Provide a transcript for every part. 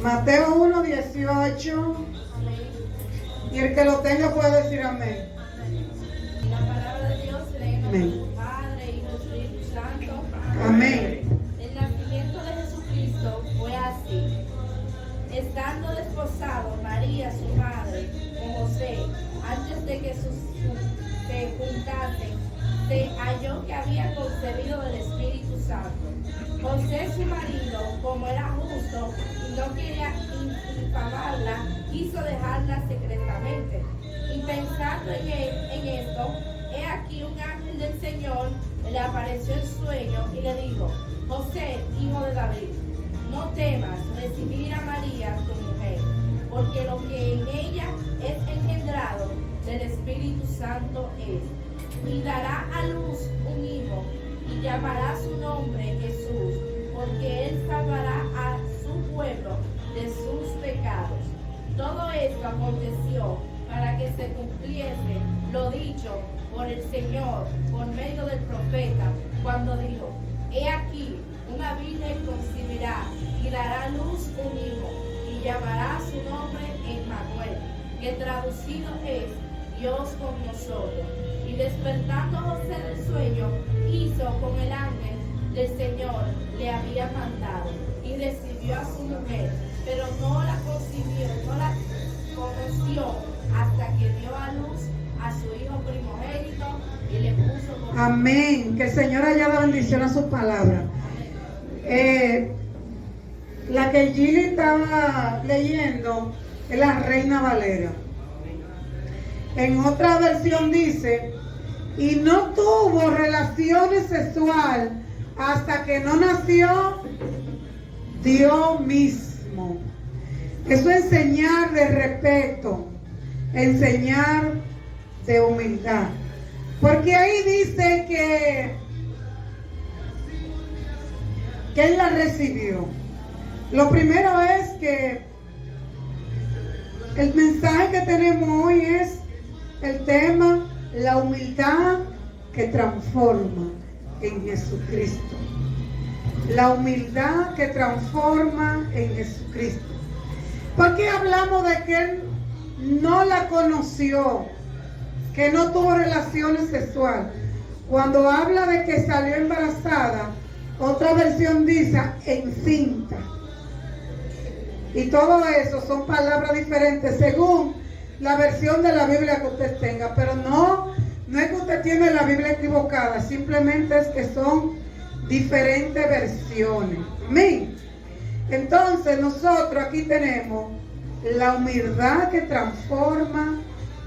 Mateo 1:18. Y el que lo tenga puede decir amén. Y la palabra de Dios se lee en nombre Amén. del Padre, Hijo y Espíritu Santo. Amén. El nacimiento de Jesucristo fue así. Estando desposado María, su madre, con José, antes de que se juntasen, se halló que había concebido del Espíritu Santo. José, su marido, como era justo y no quería infamarla, quiso dejarla secretamente. Y pensando en esto, he aquí un ángel del Señor le apareció en sueño y le dijo: José, hijo de David, no temas recibir a María, tu mujer, porque lo que en ella es engendrado del Espíritu Santo es. Y dará a luz un hijo, y llamará su nombre Jesús, porque él salvará a su pueblo de sus pecados. Todo esto aconteció para que se cumpliese lo dicho por el Señor por medio del profeta, cuando dijo: He aquí, una virgen concebirá y dará a luz un hijo, y llamará su nombre Emmanuel, que traducido es Dios con nosotros. Y despertando José del sueño, hizo con el ángel del Señor le había mandado, y recibió a su mujer, pero no la conoció hasta que dio a luz a su hijo primogénito y le puso por... Amén. Que el Señor haya dado bendición a su palabra. La que Gili estaba leyendo es la Reina Valera. En otra versión dice: y no tuvo relaciones sexuales hasta que no nació Dios mismo. Eso es enseñar de respeto, enseñar de humildad. Porque ahí dice que él la recibió. Lo primero es que el mensaje que tenemos hoy es el tema: la humildad que transforma en Jesucristo. La humildad que transforma en Jesucristo. ¿Por qué hablamos de que él no la conoció, que no tuvo relaciones sexuales? Cuando habla de que salió embarazada, otra versión dice encinta. Y todo eso son palabras diferentes según la versión de la Biblia que usted tenga. Pero no es que usted tiene la Biblia equivocada, simplemente es que son diferentes versiones. Amén. Entonces nosotros aquí tenemos la humildad que transforma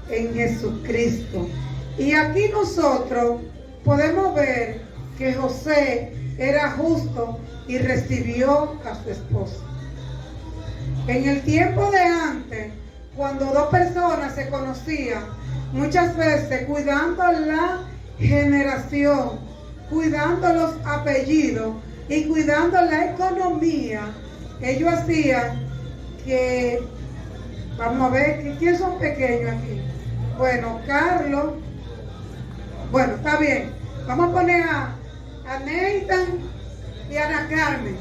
en Jesucristo. Y aquí nosotros podemos ver que José era justo y recibió a su esposa. En el tiempo de antes, cuando dos personas se conocían, muchas veces cuidando la generación, cuidando los apellidos y cuidando la economía, ellos hacían que, vamos a ver, ¿quiénes son pequeños aquí? Bueno, Carlos, bueno, está bien, vamos a poner a Nathan y a Ana Carmen,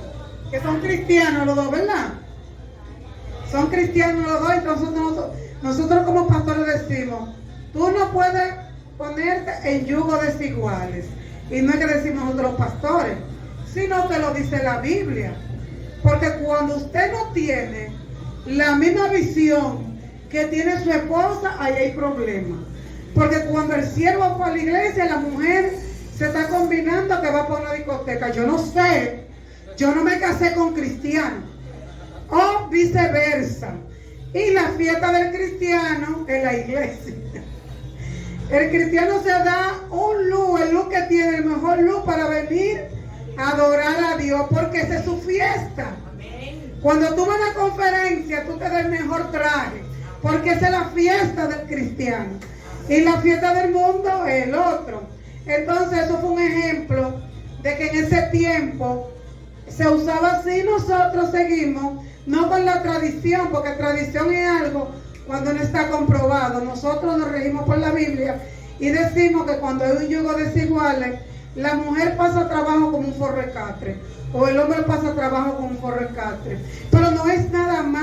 que son cristianos los dos, ¿verdad? Son cristianos los dos. Entonces nosotros como pastores decimos: tú no puedes ponerte en yugo desiguales. Y no es que decimos nosotros los pastores, sino que lo dice la Biblia. Porque cuando usted no tiene la misma visión que tiene su esposa, ahí hay problemas. Porque cuando el siervo fue a la iglesia, la mujer se está combinando que va por una discoteca. Yo no sé, yo no me casé con cristianos. O viceversa. Y la fiesta del cristiano en la iglesia. El cristiano se da un luz, el luz que tiene, el mejor luz para venir a adorar a Dios, porque esa es su fiesta. Cuando tú vas a una conferencia, tú te das el mejor traje, porque esa es la fiesta del cristiano. Y la fiesta del mundo es el otro. Entonces eso fue un ejemplo de que en ese tiempo se usaba así. Nosotros seguimos, no con la tradición, porque tradición es algo cuando no está comprobado. Nosotros nos regimos por la Biblia y decimos que cuando hay un yugo desiguales, la mujer pasa trabajo como un forrecatre, o el hombre pasa trabajo como un forrecatre. Pero no es nada más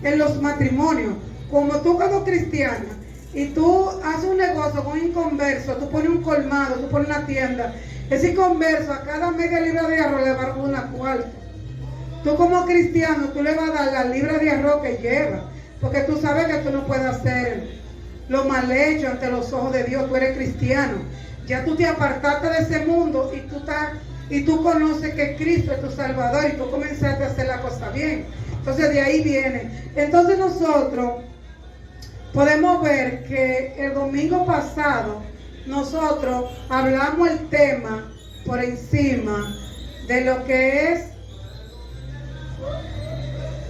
en los matrimonios. Como tú como cristiana y tú haces un negocio con un inconverso, tú pones un colmado, tú pones una tienda, ese inconverso a cada media libra de arroz le va a dar una cuarta. Tú como cristiano, tú le vas a dar la libra de arroz que lleva, porque tú sabes que tú no puedes hacer lo mal hecho ante los ojos de Dios. Tú eres cristiano, ya tú te apartaste de ese mundo y tú conoces que Cristo es tu Salvador y tú comenzaste a hacer la cosa bien. Entonces de ahí viene. Entonces nosotros podemos ver que el domingo pasado nosotros hablamos el tema por encima de lo que es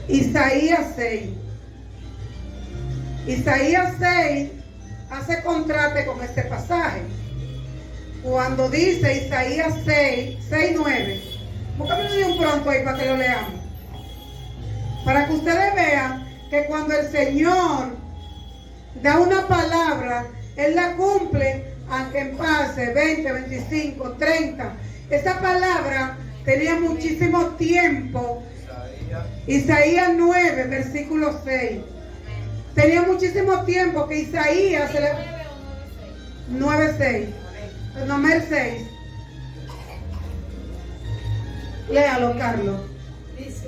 Isaías 6. Isaías 6 hace contraste con este pasaje. Cuando dice Isaías 6:9, búscame un pronto ahí para que lo leamos. Para que ustedes vean que cuando el Señor da una palabra, Él la cumple, aunque en pase 20, 25, 30. Esa palabra tenía muchísimo tiempo. Isaías 9, versículo 6. Tenía muchísimo tiempo que Isaías se le... 9:6. El número 6. Léalo, Carlos. Dice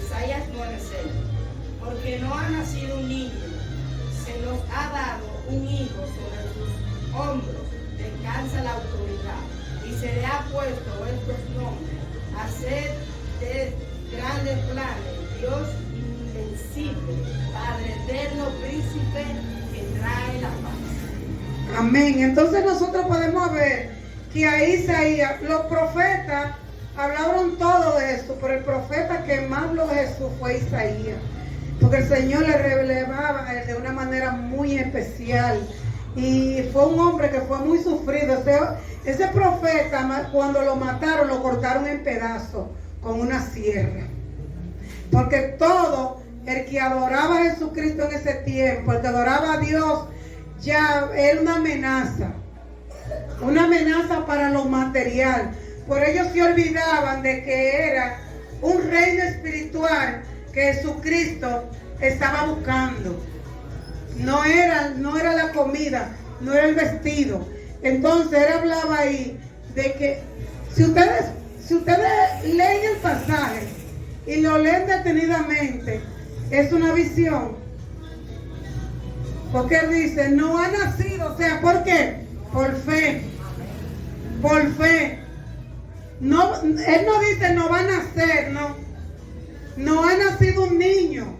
Isaías 9:6: porque no ha nacido un niño, se nos ha dado un hijo, sobre sus hombros descansa la autoridad, y se le ha puesto estos nombres: hacer de grandes planes, Dios invencible, Padre eterno, príncipe que trae la paz. Amén. Entonces nosotros podemos ver que ahí Isaías, los profetas hablaron todo de esto, pero el profeta que más habló de Jesús fue Isaías, porque el Señor le revelaba de una manera muy especial, y fue un hombre que fue muy sufrido. Ese profeta, cuando lo mataron, lo cortaron en pedazos con una sierra, porque todo el que adoraba a Jesucristo en ese tiempo, el que adoraba a Dios, ya era una amenaza para lo material. Por ellos se olvidaban de que era un reino espiritual que Jesucristo estaba buscando. No era la comida, no era el vestido. Entonces él hablaba ahí de que si ustedes leen el pasaje y lo leen detenidamente, es una visión. Porque él dice, no ha nacido, o sea, ¿por qué? Por fe. Por fe. No, él no dice no va a nacer, no. No ha nacido un niño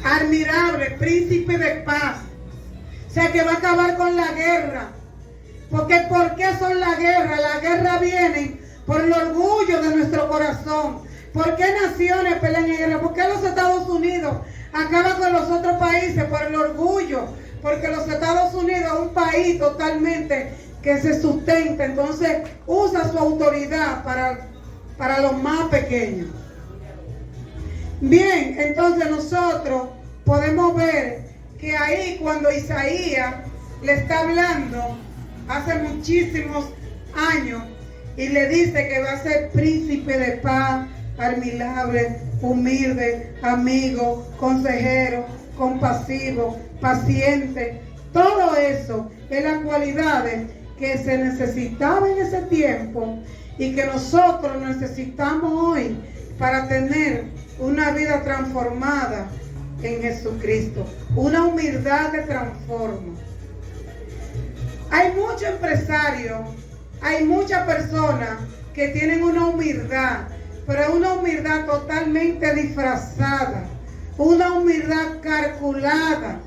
admirable, príncipe de paz. O sea, que va a acabar con la guerra. Porque ¿por qué son la guerra? La guerra viene por el orgullo de nuestro corazón. ¿Por qué naciones pelean en guerra? ¿Por qué los Estados Unidos acaban con los otros países? Por el orgullo. Porque los Estados Unidos es un país totalmente que se sustenta, entonces usa su autoridad para los más pequeños. Bien, entonces nosotros podemos ver que ahí cuando Isaías le está hablando hace muchísimos años y le dice que va a ser príncipe de paz, admirable, humilde, amigo, consejero, compasivo, paciente. Todo eso es las cualidades que se necesitaba en ese tiempo y que nosotros necesitamos hoy para tener una vida transformada en Jesucristo. Una humildad que transforma. Hay muchos empresarios, hay muchas personas que tienen una humildad, pero es una humildad totalmente disfrazada, una humildad calculada.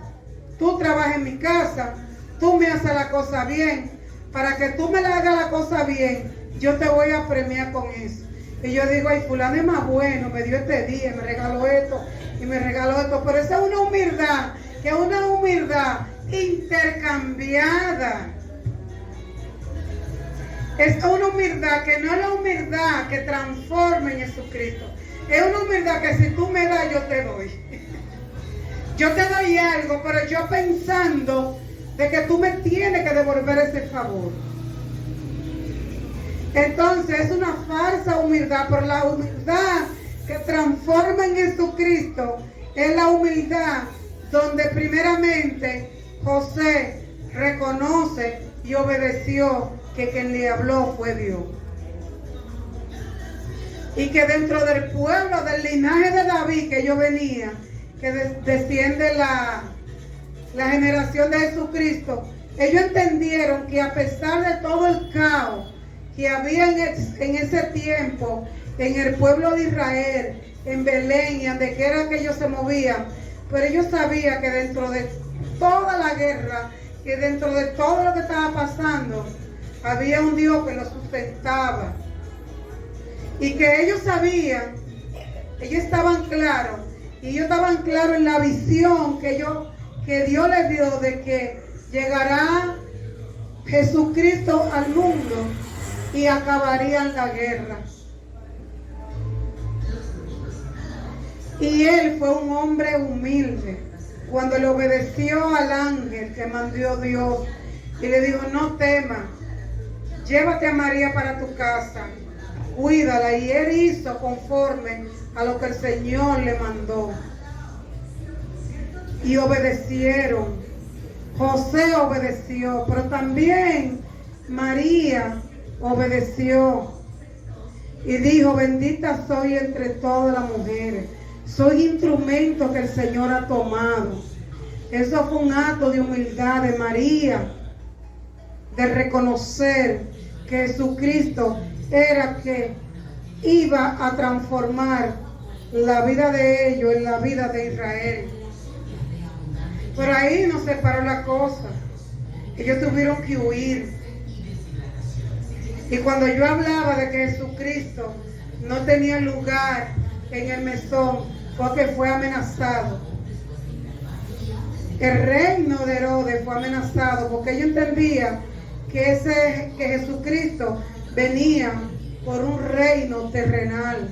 Tú trabajas en mi casa, tú me haces la cosa bien. Para que tú me la hagas la cosa bien, yo te voy a premiar con eso. Y yo digo, ay, fulano es más bueno, me dio este día, me regaló esto y me regaló esto. Pero esa es una humildad, que es una humildad intercambiada. Es una humildad que no es la humildad que transforma en Jesucristo. Es una humildad que si tú me das, yo te doy. Yo te doy algo, pero yo pensando de que tú me tienes que devolver ese favor. Entonces es una falsa humildad, pero la humildad que transforma en Jesucristo Es la humildad donde primeramente José reconoce y obedeció que quien le habló fue Dios. Y que dentro del pueblo, del linaje de David que yo venía, que desciende la generación de Jesucristo, ellos entendieron que a pesar de todo el caos que había en ese tiempo, en el pueblo de Israel, en Belén y donde quiera que ellos se movían, pero ellos sabían que dentro de toda la guerra, que dentro de todo lo que estaba pasando, había un Dios que los sustentaba. Y que ellos sabían, ellos estaban claros, y ellos estaban claros en la visión que Dios les dio de que llegará Jesucristo al mundo y acabarían la guerra. Y él fue un hombre humilde cuando le obedeció al ángel que mandó Dios y le dijo: no temas, llévate a María para tu casa, cuídala. Y él hizo conforme a lo que el Señor le mandó. Y obedecieron. José obedeció, pero también María obedeció. Y dijo: bendita soy entre todas las mujeres. Soy instrumento que el Señor ha tomado. Eso fue un acto de humildad de María, de reconocer que Jesucristo era que iba a transformar la vida de ellos en la vida de Israel. Pero ahí no se paró la cosa. Ellos tuvieron que huir. Y cuando yo hablaba de que Jesucristo no tenía lugar en el mesón, fue que fue amenazado. El reino de Herodes fue amenazado porque ellos entendían que Jesucristo venía por un reino terrenal.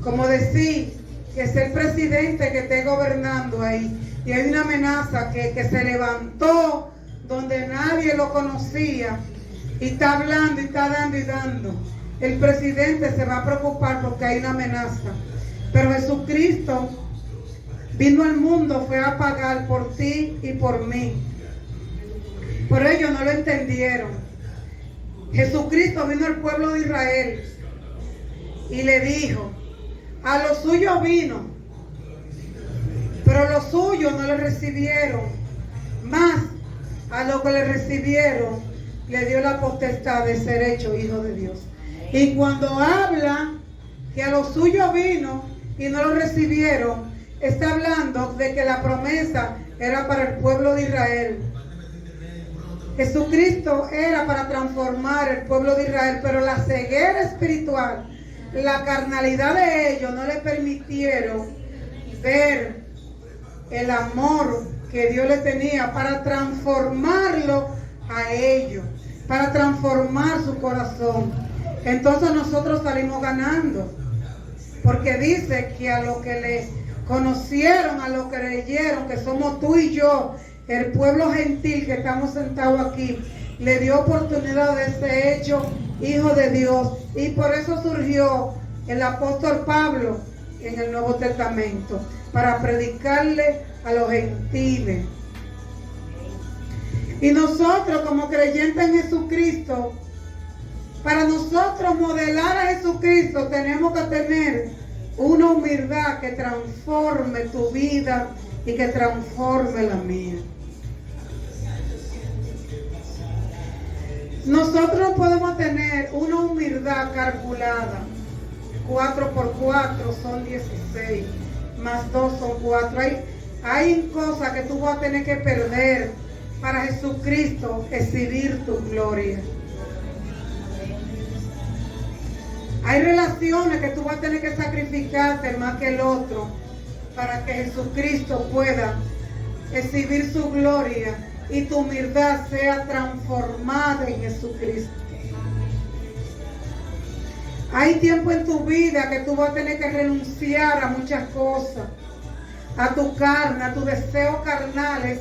Como decir que es el presidente que esté gobernando ahí. Y hay una amenaza que se levantó donde nadie lo conocía y está hablando y está dando y dando. El presidente se va a preocupar porque hay una amenaza. Pero Jesucristo vino al mundo, fue a pagar por ti y por mí. Pero ellos no lo entendieron. Jesucristo vino al pueblo de Israel y le dijo: a los suyos vino, pero los suyos no le recibieron. Más a los que le recibieron, le dio la potestad de ser hecho hijo de Dios. Y cuando habla que a los suyos vino y no lo recibieron, está hablando de que la promesa era para el pueblo de Israel. Jesucristo era para transformar el pueblo de Israel, pero la ceguera espiritual, la carnalidad de ellos no les permitieron ver el amor que Dios les tenía para transformarlo a ellos, para transformar su corazón. Entonces nosotros salimos ganando, porque dice que a los que le conocieron, a los que leyeron, que somos tú y yo, el pueblo gentil que estamos sentados aquí, le dio oportunidad de ser hecho hijo de Dios. Y por eso surgió el apóstol Pablo en el Nuevo Testamento, para predicarle a los gentiles. Y nosotros, como creyentes en Jesucristo, para nosotros modelar a Jesucristo, tenemos que tener una humildad que transforme tu vida y que transforme la mía. Nosotros podemos tener una humildad calculada. 4 por 4 son 16, más 2 son 4. Hay cosas que tú vas a tener que perder para Jesucristo exhibir tu gloria. Hay relaciones que tú vas a tener que sacrificarte más que el otro para que Jesucristo pueda exhibir su gloria y tu humildad sea transformada en Jesucristo. Hay tiempo en tu vida que tú vas a tener que renunciar a muchas cosas, a tu carne, a tus deseos carnales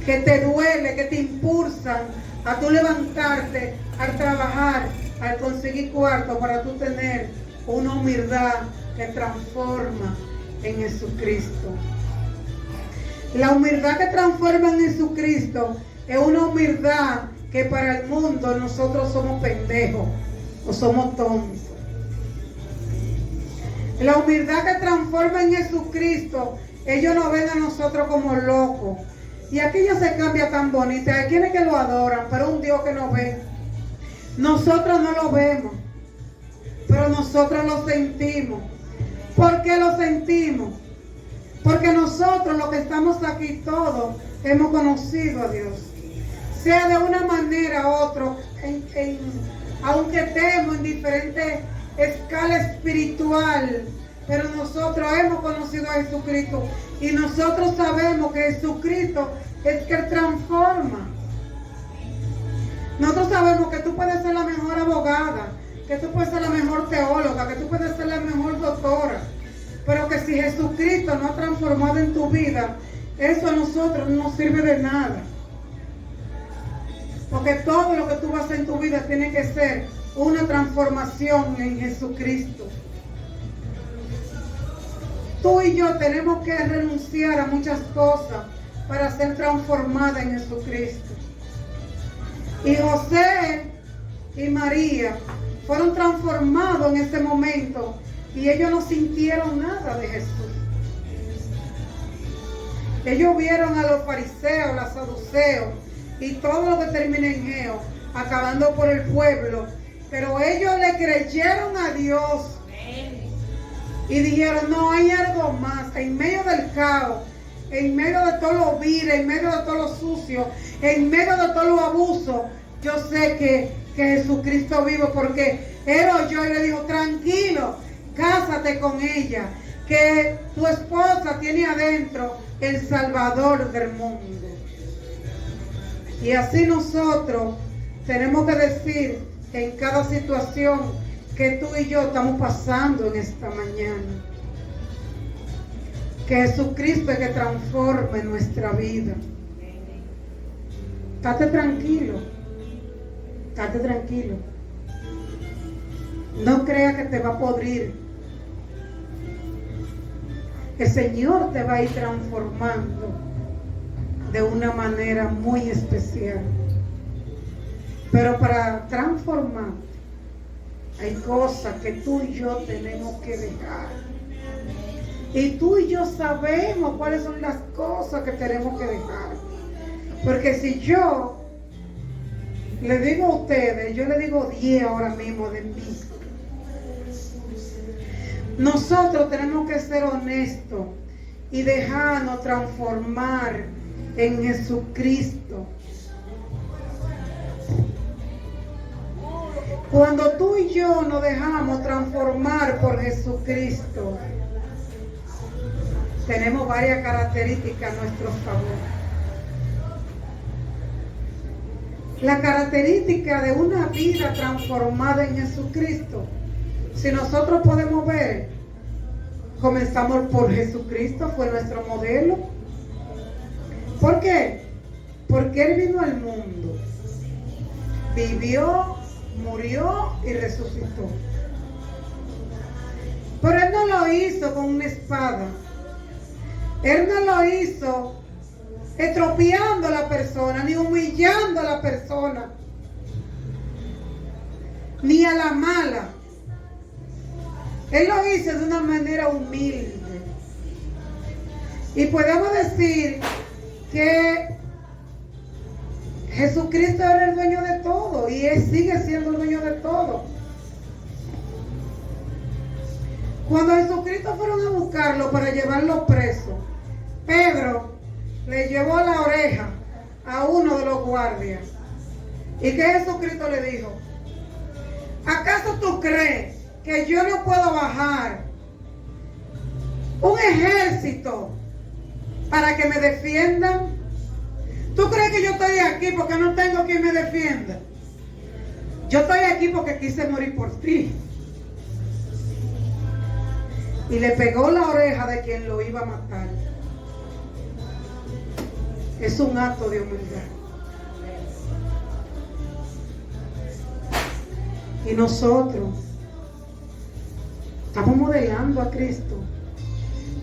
que te duele, que te impulsan a tú levantarte, al trabajar, al conseguir cuarto para tú tener una humildad que transforma en Jesucristo. La humildad que transforma en Jesucristo es una humildad que para el mundo nosotros somos pendejos o somos tontos. La humildad que transforma en Jesucristo, ellos nos ven a nosotros como locos. Y aquello se cambia tan bonito. Hay quienes que lo adoran, pero un Dios que nos ve. Nosotros no lo vemos, pero nosotros lo sentimos. ¿Por qué lo sentimos? Porque nosotros, los que estamos aquí todos, hemos conocido a Dios. Sea de una manera u otra, aunque estemos en diferentes escalas espiritual, pero nosotros hemos conocido a Jesucristo y nosotros sabemos que Jesucristo es que transforma. Nosotros sabemos que tú puedes ser la mejor abogada, que tú puedes ser la mejor teóloga, que tú puedes ser la mejor doctora, pero que si Jesucristo no ha transformado en tu vida, eso a nosotros no nos sirve de nada. Porque todo lo que tú vas a hacer en tu vida tiene que ser una transformación en Jesucristo. Tú y yo tenemos que renunciar a muchas cosas para ser transformadas en Jesucristo. Y José y María fueron transformados en ese momento y ellos no sintieron nada de Jesús. Ellos vieron a los fariseos, los saduceos y todo lo que termina en geo, acabando por el pueblo, pero ellos le creyeron a Dios y dijeron, no, hay algo más. En medio del caos, en medio de todo lo vil, en medio de todo lo sucio, en medio de todo lo abuso, yo sé que Jesucristo vive, porque él oyó y le dijo, tranquilo, cásate con ella, que tu esposa tiene adentro el Salvador del mundo. Y así nosotros tenemos que decir en cada situación que tú y yo estamos pasando en esta mañana, que Jesucristo es que transforme nuestra vida. Estate tranquilo, estate tranquilo. No creas que te va a podrir. El Señor te va a ir transformando de una manera muy especial. Pero para transformar hay cosas que tú y yo tenemos que dejar. Y tú y yo sabemos cuáles son las cosas que tenemos que dejar. Porque si yo le digo a ustedes, yo le digo 10 ahora mismo de mí. Nosotros tenemos que ser honestos y dejarnos transformar en Jesucristo. Cuando tú y yo nos dejamos transformar por Jesucristo, tenemos varias características a nuestro favor. La característica de una vida transformada en Jesucristo, si nosotros podemos ver, comenzamos por Jesucristo, fue nuestro modelo. ¿Por qué? Porque Él vino al mundo, vivió, murió y resucitó. Pero Él no lo hizo con una espada. Él no lo hizo estropeando a la persona, ni humillando a la persona, ni a la mala. Él lo hizo de una manera humilde. Y podemos decir que Jesucristo era el dueño de todo y Él sigue siendo el dueño de todo. Cuando Jesucristo fueron a buscarlo para llevarlo preso, Pedro le llevó la oreja a uno de los guardias. ¿Y qué Jesucristo le dijo? ¿Acaso tú crees que yo no puedo bajar un ejército para que me defiendan? ¿Tú crees que yo estoy aquí porque no tengo quien me defienda? Yo estoy aquí porque quise morir por ti. Y le pegó la oreja de quien lo iba a matar. Es un acto de humildad. Y nosotros estamos modelando a Cristo.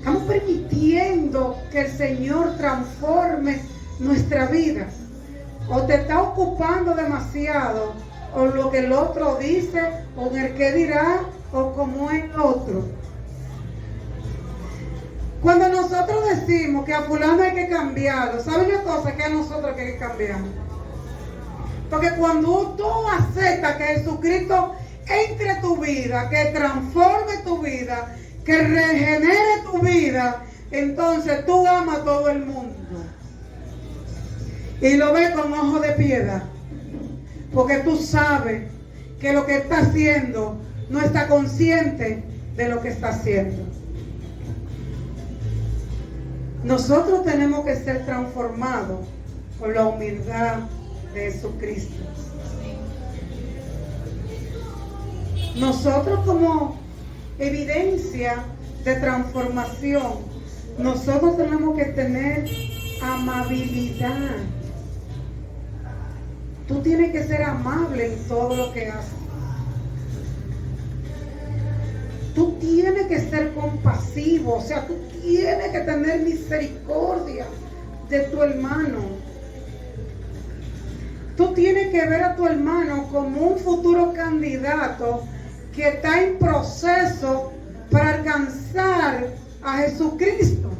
Estamos permitiendo que el Señor transforme nuestra vida. O te está ocupando demasiado, o lo que el otro dice, o en el que dirá, o como el otro. Cuando nosotros decimos que a fulano hay que cambiarlo, ¿saben una cosa? Que a nosotros hay que cambiarlo. Porque cuando tú aceptas que Jesucristo entre en tu vida, que transforme tu vida, que regenere tu vida, entonces tú amas a todo el mundo. Y lo ves con ojos de piedad. Porque tú sabes que lo que está haciendo no está consciente de lo que está haciendo. Nosotros tenemos que ser transformados por la humildad de Jesucristo. Nosotros, como evidencia de transformación, nosotros tenemos que tener amabilidad. Tú tienes que ser amable en todo lo que haces. Tú tienes que ser compasivo, o sea, tú tienes que tener misericordia de tu hermano. Tú tienes que ver a tu hermano como un futuro candidato que está en proceso para alcanzar a Jesucristo.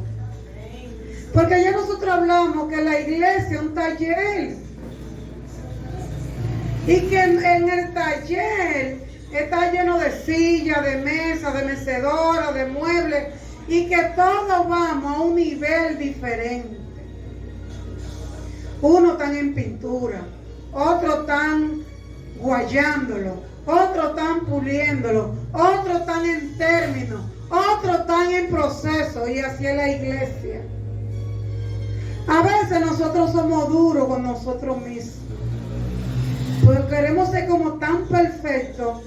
Porque ya nosotros hablamos que la iglesia es un taller. Y que en el taller está lleno de sillas, de mesas, de mecedoras, de muebles, y que todos vamos a un nivel diferente. Unos están en pintura, otros están guayándolo, otros están puliéndolo, otros están en términos, otros están en proceso, y así es la iglesia. A veces nosotros somos duros con nosotros mismos, porque queremos ser como tan perfectos,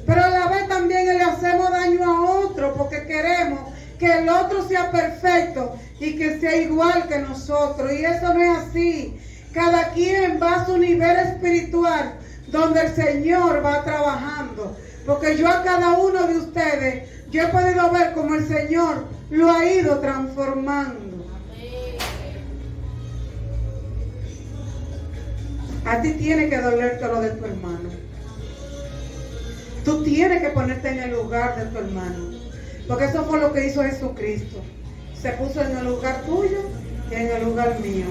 pero a la vez también le hacemos daño a otro, porque queremos que el otro sea perfecto y que sea igual que nosotros, y eso no es así. Cada quien va a su nivel espiritual, donde el Señor va trabajando, porque yo a cada uno de ustedes, yo he podido ver cómo el Señor lo ha ido transformando. A ti tiene que dolerte lo de tu hermano. Tú tienes que ponerte en el lugar de tu hermano. Porque eso fue lo que hizo Jesucristo. Se puso en el lugar tuyo y en el lugar mío.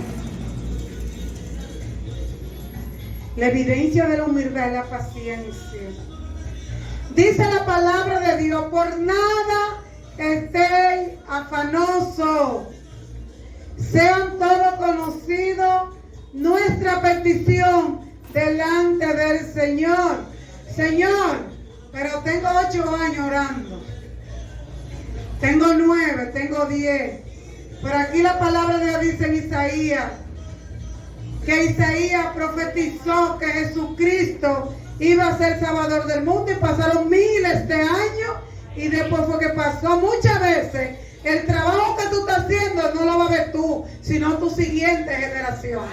La evidencia de la humildad es la paciencia. Dice la palabra de Dios: por nada estéis afanosos. Sean todos conocidos nuestra petición delante del Señor. Señor, pero tengo 8 años orando. Tengo 9, tengo 10. Pero aquí la palabra de Dios dice en Isaías, que Isaías profetizó que Jesucristo iba a ser Salvador del mundo, y pasaron miles de años, y después fue que pasó muchas veces. El trabajo que tú estás haciendo no lo vas a ver tú, sino tu siguiente generación.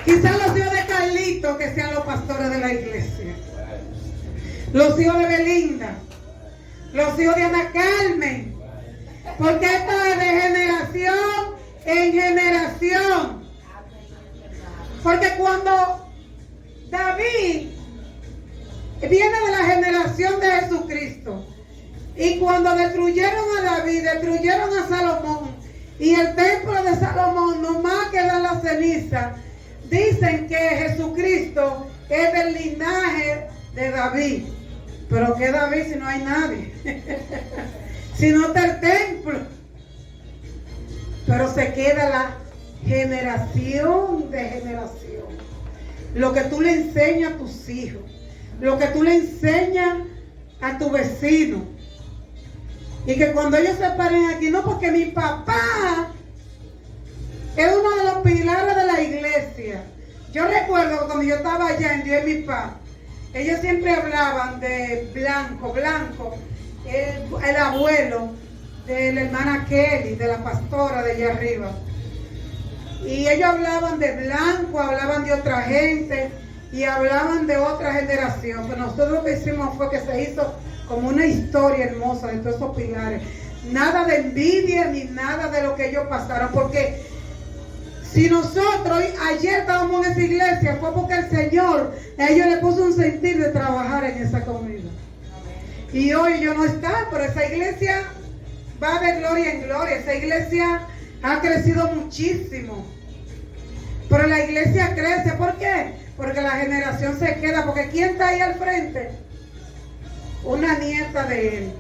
Quizás los hijos de Carlito que sean los pastores de la iglesia, los hijos de Belinda, los hijos de Ana Carmen, porque esto es de generación en generación. Porque cuando David viene de la generación de Jesucristo, y cuando destruyeron a David, destruyeron a Salomón, y el templo de Salomón nomás queda la ceniza, dicen que Jesucristo es del linaje de David. Pero ¿qué David si no hay nadie? Si no está el templo. Pero se queda la generación de generación. Lo que tú le enseñas a tus hijos, lo que tú le enseñas a tu vecino. Y que cuando ellos se paren aquí, no, porque mi papá es uno de los pilares de la iglesia. Yo recuerdo cuando yo estaba allá en Dios y mi papá, ellos siempre hablaban de Blanco, el abuelo de la hermana Kelly, de la pastora de allá arriba. Y ellos hablaban de Blanco, hablaban de otra gente y hablaban de otra generación. Pero nosotros lo que hicimos fue que se hizo como una historia hermosa de todos esos pilares. Nada de envidia ni nada de lo que ellos pasaron, porque si nosotros ayer estábamos en esa iglesia fue porque el Señor a ellos le puso un sentir de trabajar en esa comunidad. Y hoy yo no está, pero esa iglesia va de gloria en gloria. Esa iglesia ha crecido muchísimo. Pero la iglesia crece, ¿por qué? Porque la generación se queda. Porque ¿quién está ahí al frente? Una nieta de él,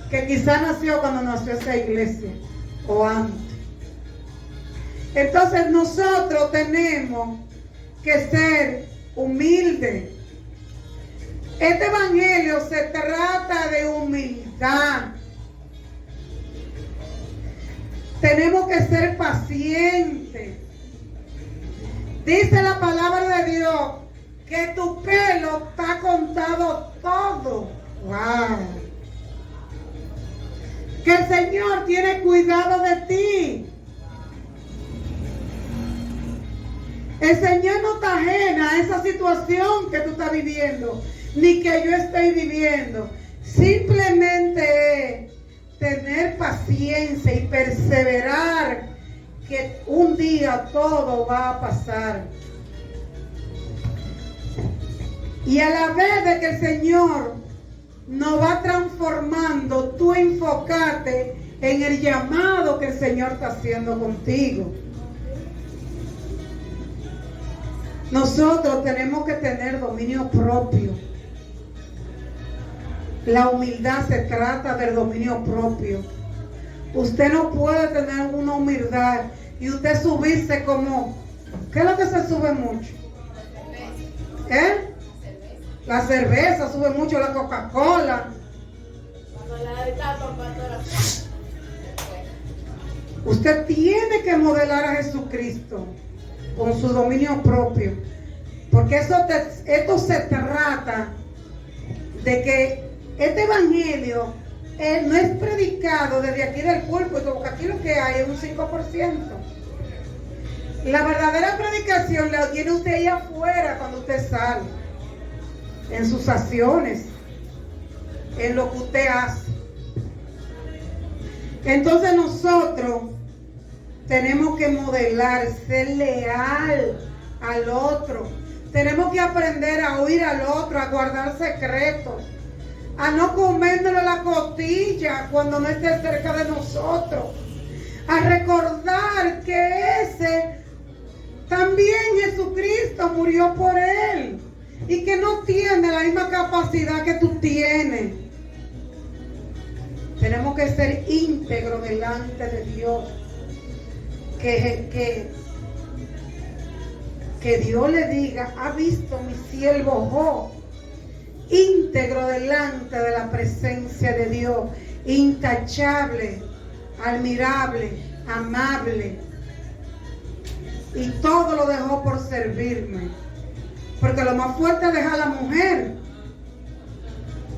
que quizá nació cuando nació esa iglesia o antes. Entonces nosotros tenemos que ser humildes. Este evangelio se trata de humildad. Tenemos que ser pacientes. Dice la palabra de Dios que tu pelo está contado todo. Wow. Que el Señor tiene cuidado de ti. El Señor no está ajena a esa situación que tú estás viviendo, ni que yo estoy viviendo. Simplemente tener paciencia y perseverar, que un día todo va a pasar. Y a la vez de que el Señor nos va transformando, tú enfócate en el llamado que el Señor está haciendo contigo. Nosotros tenemos que tener dominio propio. La humildad se trata del dominio propio. Usted no puede tener una humildad y usted subirse como... ¿Qué es lo que se sube mucho? La cerveza sube mucho, la Coca-Cola. Usted tiene que modelar a Jesucristo con su dominio propio, porque esto se trata de que este evangelio no es predicado desde aquí del púlpito, porque aquí lo que hay es un 5%. La verdadera predicación la tiene usted ahí afuera cuando usted sale, en sus acciones, en lo que usted hace. Entonces nosotros tenemos que modelar, ser leal al otro. Tenemos que aprender a oír al otro, a guardar secretos, a no comérnosle la costilla cuando no esté cerca de nosotros, a recordar que ese también Jesucristo murió por él y que no tiene la misma capacidad que tú tienes. Tenemos que ser íntegros delante de Dios. Que Dios le diga: ha visto mi siervo Job, íntegro delante de la presencia de Dios, intachable, admirable, amable, y todo lo dejó por servirme. Porque lo más fuerte es dejar a la mujer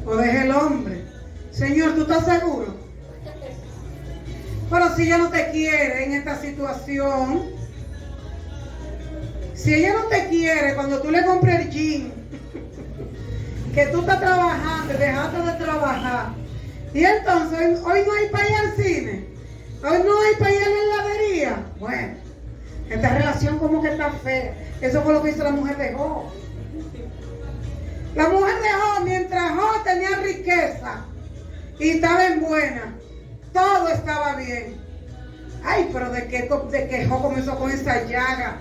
o deja el hombre. Señor, ¿tú estás seguro? Pero si ella no te quiere en esta situación, si ella no te quiere cuando tú le compres el jean, que tú estás trabajando y dejaste de trabajar, y entonces hoy no hay para ir al cine, hoy no hay para ir a la heladería, bueno, esta relación como que está fea. Eso fue lo que hizo la mujer de Job. La mujer de Job, mientras Job tenía riqueza y estaba en buena, todo estaba bien. Ay, pero de que Job comenzó con esa llaga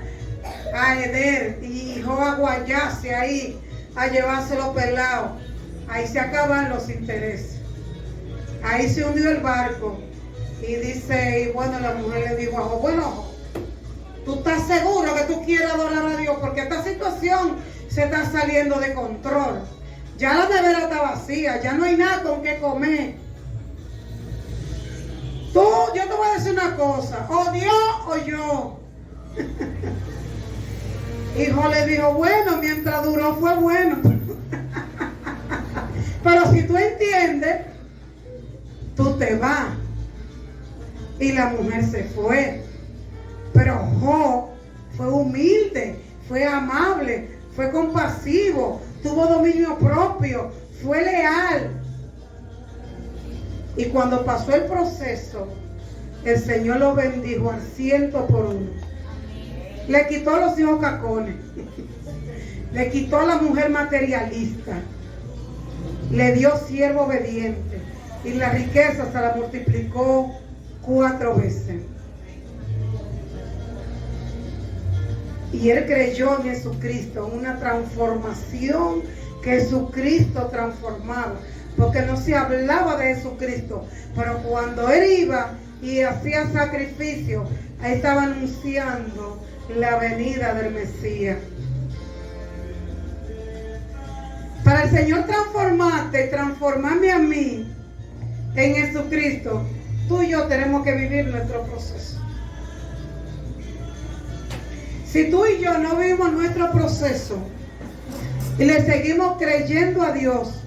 a heder y Job a guayarse ahí, a llevarse los pelados. Ahí se acaban los intereses. Ahí se hundió el barco. Y dice, y bueno, la mujer le dijo a Job: bueno, Job, ¿tú estás seguro que tú quieres adorar a Dios? Porque esta situación se está saliendo de control. Ya la nevera está vacía, ya no hay nada con qué comer. Yo te voy a decir una cosa: o Dios o yo. Hijo le dijo: bueno, mientras duró fue bueno. Pero si tú entiendes, tú te vas. Y la mujer se fue. Pero Job fue humilde, fue amable, fue compasivo, tuvo dominio propio, fue leal. Y cuando pasó el proceso, el Señor lo bendijo al 100%. Le quitó a los hijos cacones. Le quitó a la mujer materialista. Le dio siervo obediente. Y la riqueza se la multiplicó 4 veces. Y él creyó en Jesucristo, una transformación que Jesucristo transformaba. Porque no se hablaba de Jesucristo, pero cuando él iba y hacía sacrificio, ahí estaba anunciando la venida del Mesías. Para el Señor transformarte y transformarme a mí en Jesucristo, tú y yo tenemos que vivir nuestro proceso. Si tú y yo no vivimos nuestro proceso y le seguimos creyendo a Dios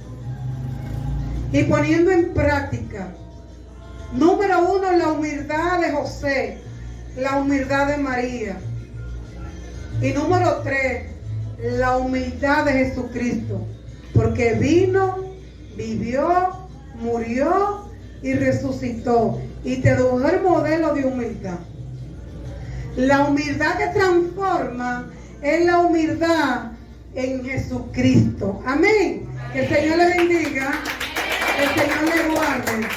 y poniendo en práctica, número 1, la humildad de José, la humildad de María, y número 3, la humildad de Jesucristo, porque vino, vivió, murió y resucitó, y te dejó el modelo de humildad. La humildad que transforma es la humildad en Jesucristo. Amén. Que el Señor le bendiga, que el Señor le guarde.